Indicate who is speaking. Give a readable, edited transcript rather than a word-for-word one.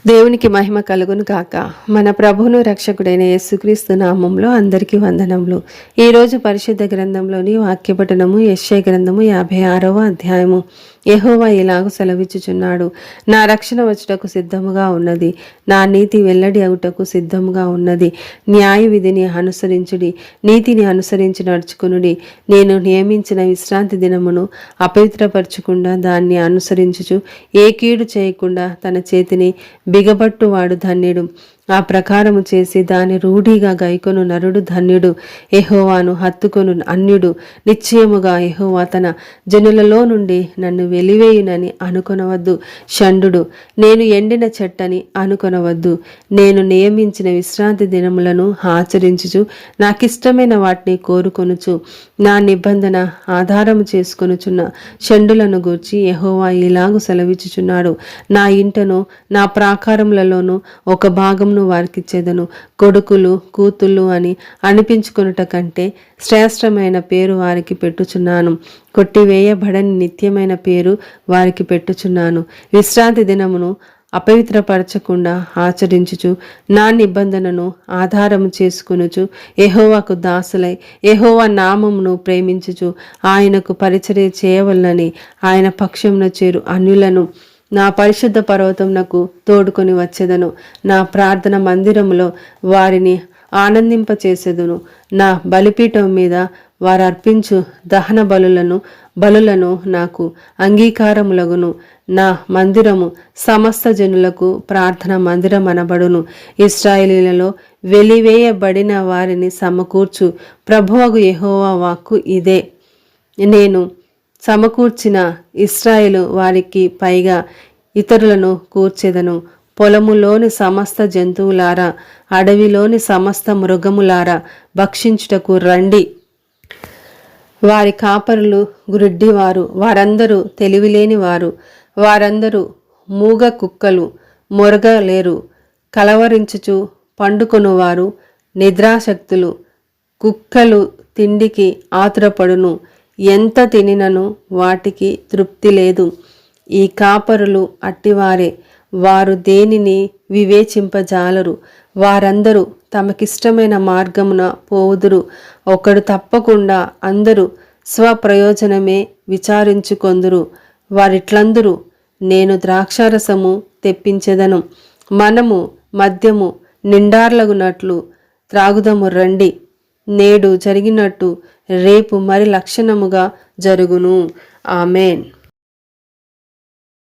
Speaker 1: దేవునికి మహిమ కలుగును గాక. మన ప్రభువును రక్షకుడైన యేసుక్రీస్తు నామములో అందరికీ వందనములు. ఈరోజు పరిశుద్ధ గ్రంథంలోని వాక్యపఠనము యెషయా గ్రంథము 56వ అధ్యాయము. యెహోవా ఇలాగు సెలవిచ్చుచున్నాడు, నా రక్షణ వచ్చుటకు సిద్ధముగా ఉన్నది, నా నీతి వెల్లడి అవుటకు సిద్ధముగా ఉన్నది. న్యాయ విధిని అనుసరించుడి, నీతిని అనుసరించి నడుచుకునుడి. నేను నియమించిన విశ్రాంతి దినమును అపవిత్రపరచకుండా దాన్ని అనుసరించుచు ఏ కీడు చేయకుండా తన చేతిని బిగబట్టువాడు ధన్యుడు. ఆ ప్రకారము చేసి దాని రూఢిగా గైకొను నరుడు ధన్యుడు. యెహోవాను హత్తుకొను అన్యుడు నిశ్చయముగా యెహోవా తన జనులలో నుండి నన్ను వెలివేయునని అనుకొనవద్దు. షండు నేను ఎండిన చెట్టని అనుకొనవద్దు. నేను నియమించిన విశ్రాంతి దినములను ఆచరించుచు నాకిష్టమైన వాటిని కోరుకొనుచు నా నిబంధన ఆధారము చేసుకొనుచున్న షండులను గూర్చి యెహోవా ఇలాగు సెలవిచ్చుచున్నాడు, నా ఇంటను నా ప్రాకారములలోను ఒక భాగం వారికిచ్చేదను. కొడుకులు కూతుళ్ళు అని అనిపించుకొనుట కంటే శ్రేష్టమైన పేరు వారికి పెట్టుచున్నాను. కొట్టివేయబడని నిత్యమైన పేరు వారికి పెట్టుచున్నాను. విశ్రాంతి దినమును అపవిత్రపరచకుండా ఆచరించుచు నా నిబంధనను ఆధారము చేసుకొనుచు యెహోవాకు దాసులై యెహోవా నామమును ప్రేమించుచు ఆయనకు పరిచర్య చేయవలనని ఆయన పక్షమున చేరు అన్యులను నా పరిశుద్ధ పర్వతమునకు తోడుకొని వచ్చేదను. నా ప్రార్థన మందిరములో వారిని ఆనందింపచేసేదను. నా బలిపీఠం మీద వారు అర్పించు దహన బలులను నాకు అంగీకారములగును. నా మందిరము సమస్త జనులకు ప్రార్థన మందిరం అనబడును. ఇశ్రాయేలీలలో వెలివేయబడిన వారిని సమకూర్చు ప్రభువగు యెహోవా వాక్కు ఇదే. నేను సమకూర్చిన ఇశ్రాయేలు వారికి పైగా ఇతరులను కూర్చెదను. పొలములోని సమస్త జంతువులారా, అడవిలోని సమస్త మృగములారా భక్షించుటకు రండి. వారి కాపరులు గురుడ్డివారు, వారందరూ తెలివిలేని వారు, వారందరూ మూగ కుక్కలు, మొరగలేరు. కలవరించుచు పండుకొనువారు నిద్రాశక్తులు. కుక్కలు తిండికి ఆతురపడును, ఎంత తినినను వాటికి తృప్తి లేదు. ఈ కాపరులు అట్టివారే, వారు దేనిని వివేచింపజాలరు. వారందరూ తమకిష్టమైన మార్గమున పోవుదురు. ఒకడు తప్పకుండా అందరూ స్వప్రయోజనమే విచారించుకొందురు. వారిట్లందరూ, నేను ద్రాక్షారసము తెప్పించెదను, మనము మద్యము నిండార్లగునట్లు త్రాగుదము రండి. నేడు జరిగినట్టు రేపు మరి లక్షణముగా జరుగును. ఆమేన్.